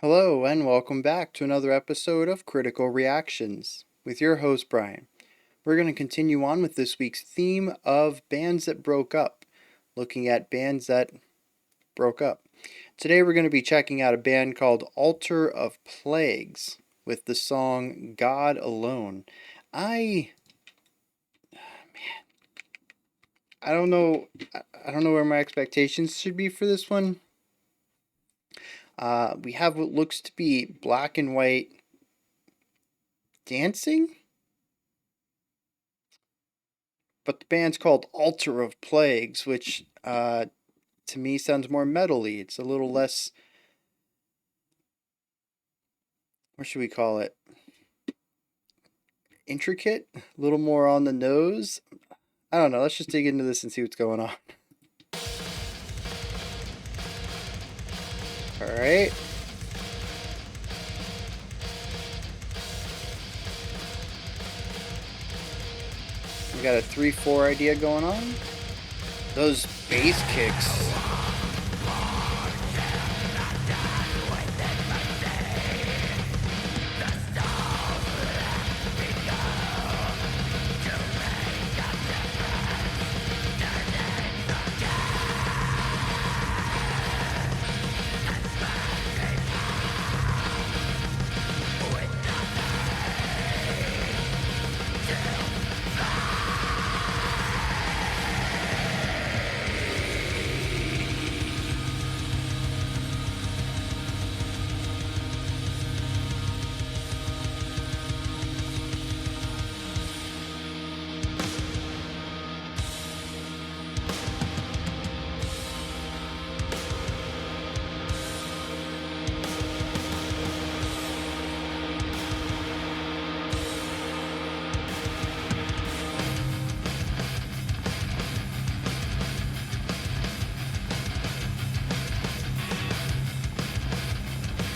Hello, and welcome back to another episode of Critical Reactions with your host, Bryan. We're going to continue on with this week's theme of bands that broke up, looking at bands that broke up. Today, we're going to be checking out a band called Altar of Plagues with the song God Alone. I don't know. I don't know where my expectations should be for this one. We have what looks to be black and white dancing, but the band's called Altar of Plagues, which to me sounds more metal-y. It's a little less, what should we call it? Intricate, a little more on the nose. I don't know. Let's just dig into this and see what's going on. All right. We got a 3/4 idea going on. Those bass kicks.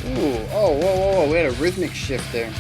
Ooh, oh, whoa, whoa, whoa, we had a rhythmic shift there.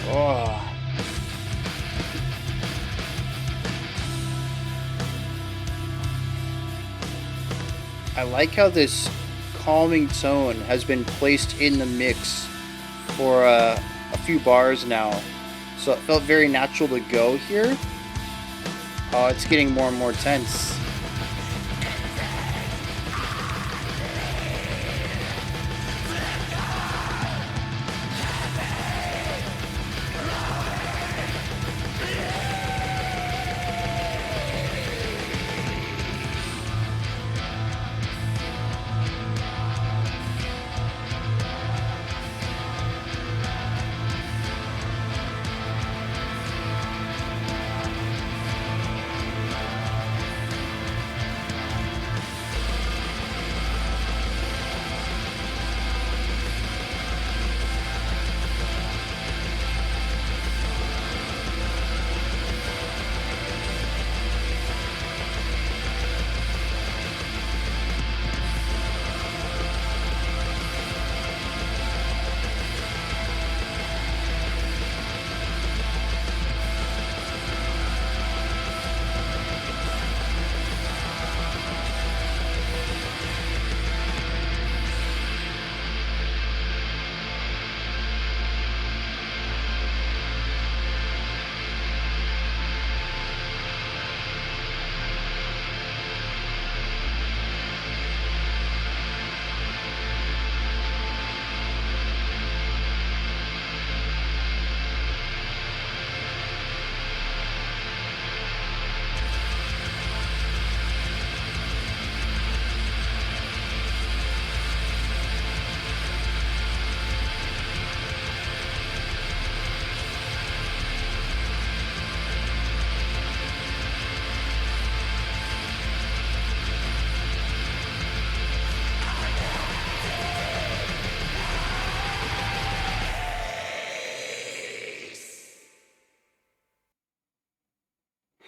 Oh. I like how this calming tone has been placed in the mix for a few bars now. So it felt very natural to go here. Oh, it's getting more and more tense.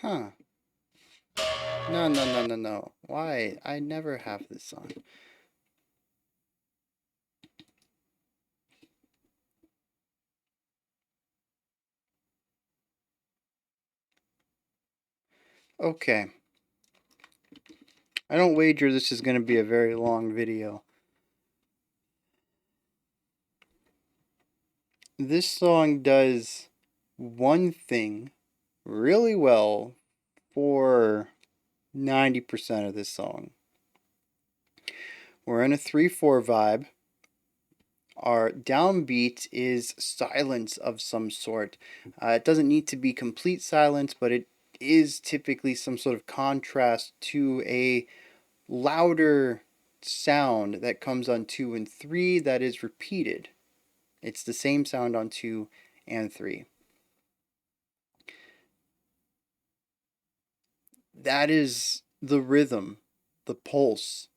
Huh. No, no, no, no, no. Why? I never have this on. Okay. I don't wager this is going to be a very long video. This song does one thing really well for 90% of this song. We're in a 3/4 vibe. Our downbeat is silence of some sort. It doesn't need to be complete silence, but it is typically some sort of contrast to a louder sound that comes on 2 and 3 that is repeated. It's the same sound on 2 and 3. That is the rhythm, the pulse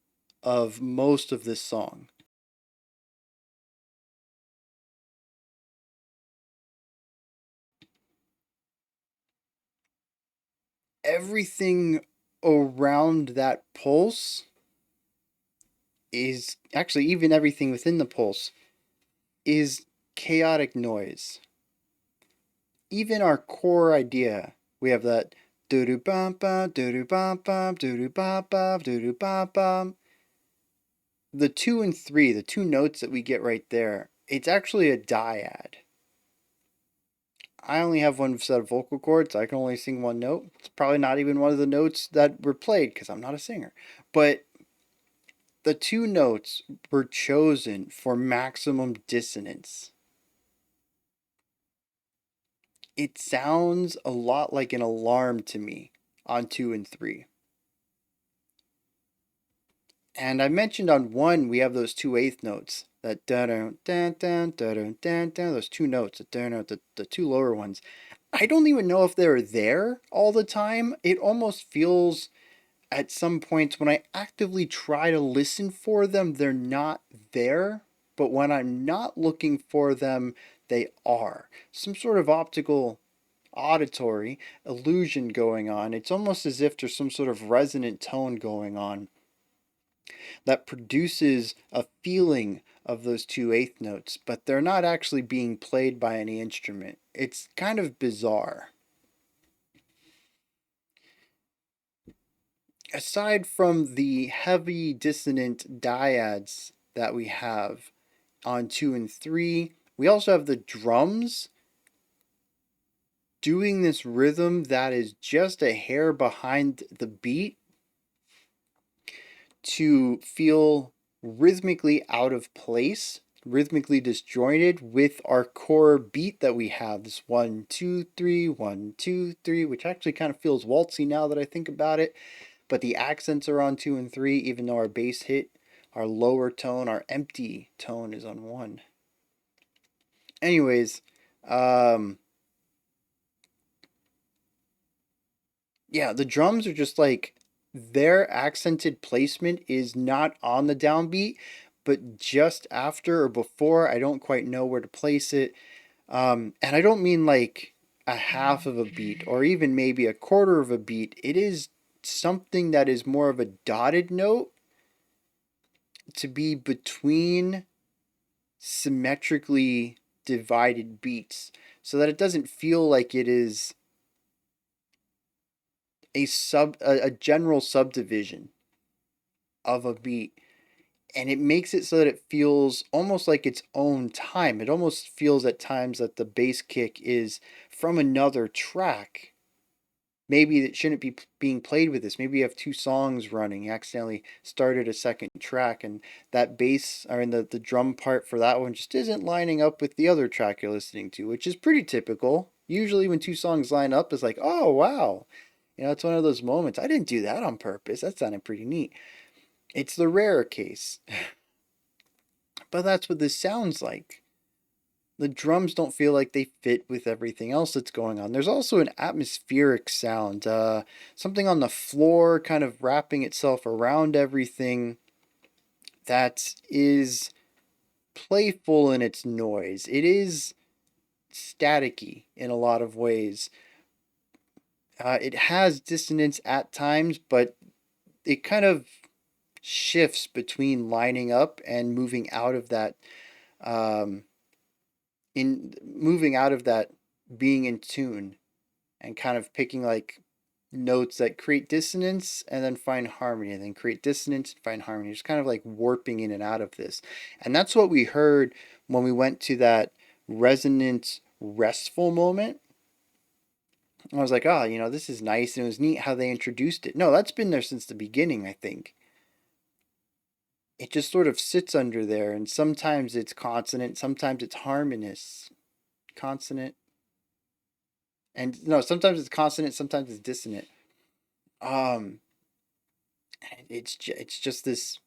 of most of this song. Everything around that pulse is actually, even everything within the pulse is chaotic noise. Even our core idea, we have that doo doo bum bum doo doo bum bum doo doo bum bum doo doo bum bum. The 2 and 3, the two notes that we get right there, it's actually a dyad. I only have one set of vocal cords. I can only sing one note. It's probably not even one of the notes that were played because I'm not a singer. But the two notes were chosen for maximum dissonance. It sounds a lot like an alarm to me on 2 and 3. And I mentioned on 1 we have those 2/8 notes. That dun dun dun dun dun dun, those two notes, the two lower ones. I don't even know if they're there all the time. It almost feels at some points when I actively try to listen for them, they're not there. But when I'm not looking for them, they are. Some sort of optical, auditory illusion going on. It's almost as if there's some sort of resonant tone going on that produces a feeling of those 2/8 notes, but they're not actually being played by any instrument. It's kind of bizarre. Aside from the heavy dissonant dyads that we have on 2 and 3, we also have the drums doing this rhythm that is just a hair behind the beat to feel rhythmically out of place, rhythmically disjointed with our core beat that we have. This 1 2 3 1 2 3, which actually kind of feels waltzy now that I think about it. But the accents are on 2 and 3, even though our bass hit, our lower tone, our empty tone is on 1. Anyways, yeah, the drums are just like their accented placement is not on the downbeat, but just after or before. I don't quite know where to place it. And I don't mean like a half of a beat or even maybe a quarter of a beat. It is something that is more of a dotted note to be between symmetrically divided beats so that it doesn't feel like it is a general subdivision of a beat, and it makes it so that it feels almost like its own time. It almost feels at times that the bass kick is from another track. Maybe it shouldn't be being played with this. Maybe you have two songs running. You accidentally started a second track, and that bass, or in the drum part for that one, just isn't lining up with the other track you're listening to, which is pretty typical. Usually, when two songs line up, it's like, oh, wow. It's one of those moments. I didn't do that on purpose. That sounded pretty neat. It's the rare case. But that's what this sounds like. The drums don't feel like they fit with everything else that's going on. There's also an atmospheric sound, something on the floor kind of wrapping itself around everything that is playful in its noise. It is staticky in a lot of ways. It has dissonance at times, but it kind of shifts between lining up and um, moving out of that being in tune and kind of picking like notes that create dissonance and then find harmony and then create dissonance and find harmony. Just kind of like warping in and out of this. And that's what we heard when we went to that resonant, restful moment. I was like, oh, this is nice. And it was neat how they introduced it. No, that's been there since the beginning, I think. It just sort of sits under there. And sometimes it's consonant, sometimes it's harmonious. Consonant. And no, sometimes it's consonant, sometimes it's dissonant. Um, it's just this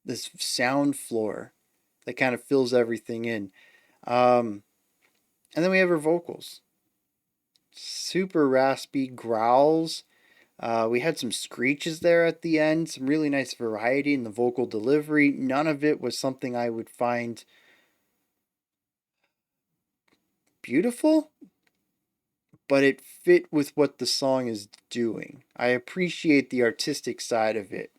sound floor that kind of fills everything in. Um, and then we have her vocals, super raspy growls. We had some screeches there at the end, some really nice variety in the vocal delivery. None of it was something I would find beautiful, but it fit with what the song is doing. I appreciate the artistic side of it.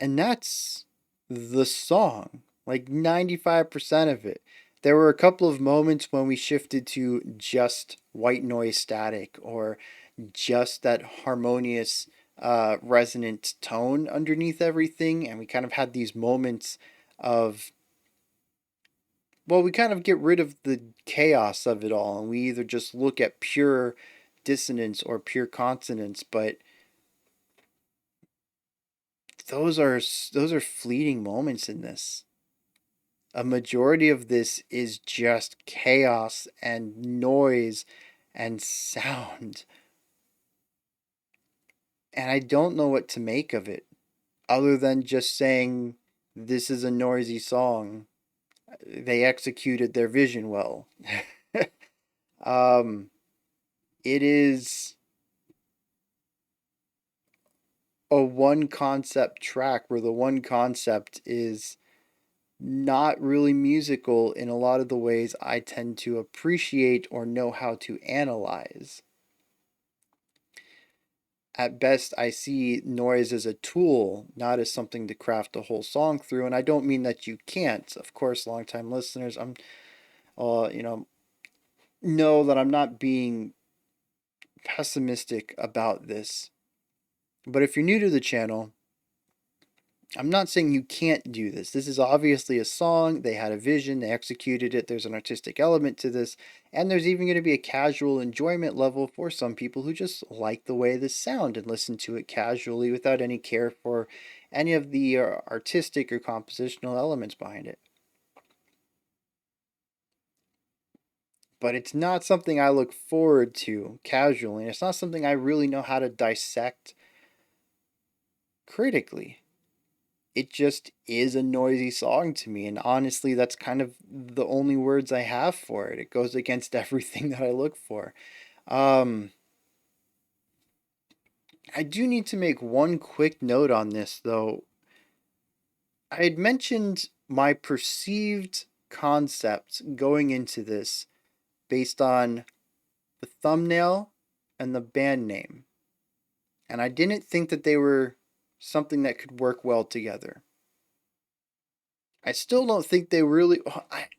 And that's the song, like 95% of it. There were a couple of moments when we shifted to just white noise static or just that harmonious, resonant tone underneath everything. And we kind of had these moments of, well, we kind of get rid of the chaos of it all. And we either just look at pure dissonance or pure consonance. But those are fleeting moments in this. A majority of this is just chaos and noise and sound. And I don't know what to make of it other than just saying this is a noisy song. They executed their vision well. um, it is a one concept track where the one concept is not really musical in a lot of the ways I tend to appreciate or know how to analyze. At best, I see noise as a tool, not as something to craft a whole song through. And I don't mean that you can't. Of course, longtime listeners, you know that I'm not being pessimistic about this. But if you're new to the channel, I'm not saying you can't do this. This is obviously a song. They had a vision. They executed it. There's an artistic element to this. And there's even going to be a casual enjoyment level for some people who just like the way this sound and listen to it casually without any care for any of the artistic or compositional elements behind it. But it's not something I look forward to casually. It's not something I really know how to dissect critically. It just is a noisy song to me. And honestly, that's kind of the only words I have for it. It goes against everything that I look for. Um, I do need to make one quick note on this, though. I had mentioned my perceived concepts going into this based on the thumbnail and the band name. And I didn't think that they were something that could work well together. I still don't think they really.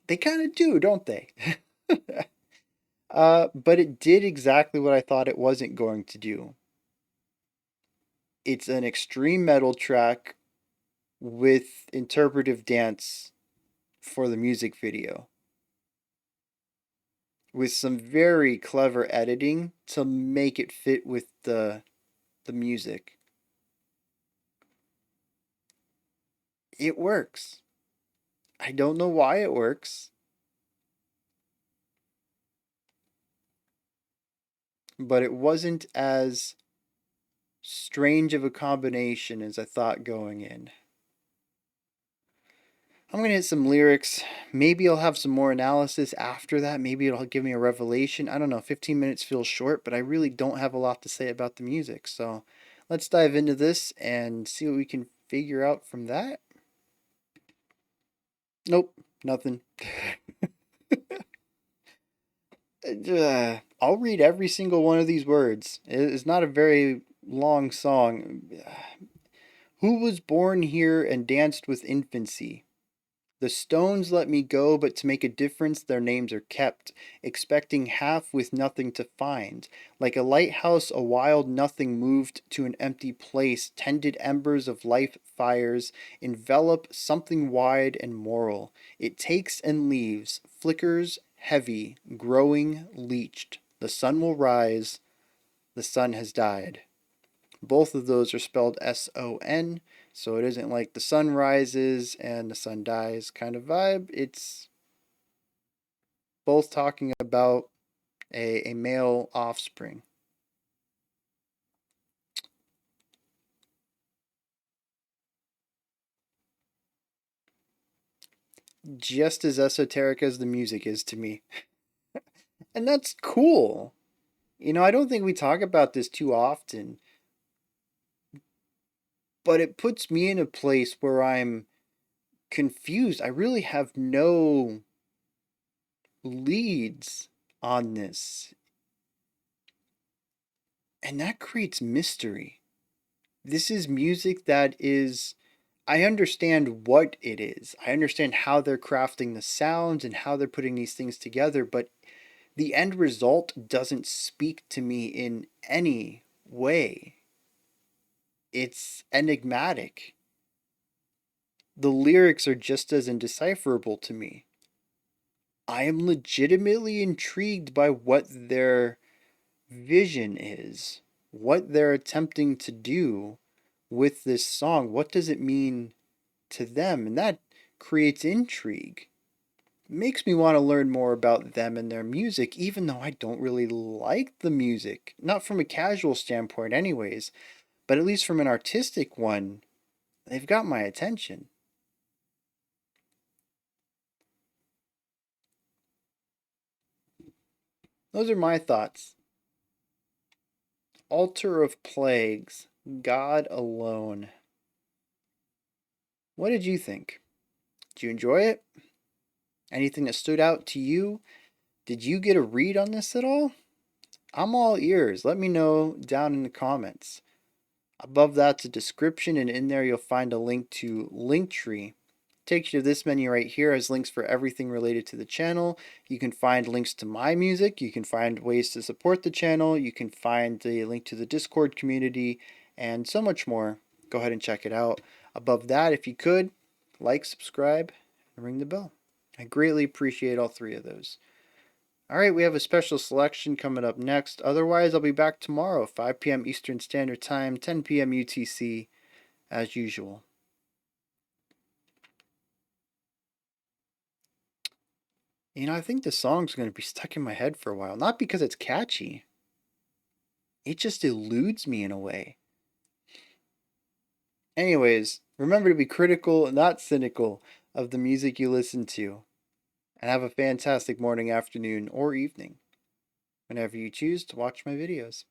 They kind of do, don't they? But it did exactly what I thought it wasn't going to do. It's an extreme metal track with interpretive dance for the music video, with some very clever editing to make it fit with the music. It works. I don't know why it works, but it wasn't as strange of a combination as I thought going in. I'm going to hit some lyrics. Maybe I'll have some more analysis after that. Maybe it'll give me a revelation. I don't know. 15 minutes feels short, but I really don't have a lot to say about the music. So let's dive into this and see what we can figure out from that. Nope, nothing. I'll read every single one of these words. It's not a very long song. Who was born here and danced with infancy? The stones let me go, but to make a difference, their names are kept, expecting half with nothing to find. Like a lighthouse, a wild nothing moved to an empty place, tended embers of life fires, envelop something wide and moral. It takes and leaves, flickers, heavy, growing, leached. The sun will rise, the sun has died. Both of those are spelled SON, so it isn't like the sun rises and the sun dies kind of vibe. It's both talking about a male offspring. Just as esoteric as the music is to me. And that's cool. I don't think we talk about this too often, but it puts me in a place where I'm confused. I really have no leads on this, and that creates mystery. This is music that is, I understand what it is. I understand how they're crafting the sounds and how they're putting these things together, but the end result doesn't speak to me in any way. It's enigmatic. The lyrics are just as indecipherable to me. I am legitimately intrigued by what their vision is, what they're attempting to do with this song. What does it mean to them? And that creates intrigue. Makes me want to learn more about them and their music, even though I don't really like the music. Not from a casual standpoint, anyways, but at least from an artistic one, they've got my attention. Those are my thoughts. Altar of Plagues, God Alone. What did you think? Did you enjoy it? Anything that stood out to you? Did you get a read on this at all? I'm all ears. Let me know down in the comments. Above that's a description, and in there you'll find a link to Linktree. Takes you to this menu right here, has links for everything related to the channel. You can find links to my music, you can find ways to support the channel, you can find the link to the Discord community, and so much more. Go ahead and check it out. Above that, if you could, like, subscribe, and ring the bell. I greatly appreciate all three of those. Alright, we have a special selection coming up next. Otherwise, I'll be back tomorrow, 5 p.m. Eastern Standard Time, 10 p.m. UTC, as usual. I think the song's going to be stuck in my head for a while. Not because it's catchy, it just eludes me in a way. Anyways, remember to be critical, not cynical, of the music you listen to. And have a fantastic morning, afternoon, or evening whenever you choose to watch my videos.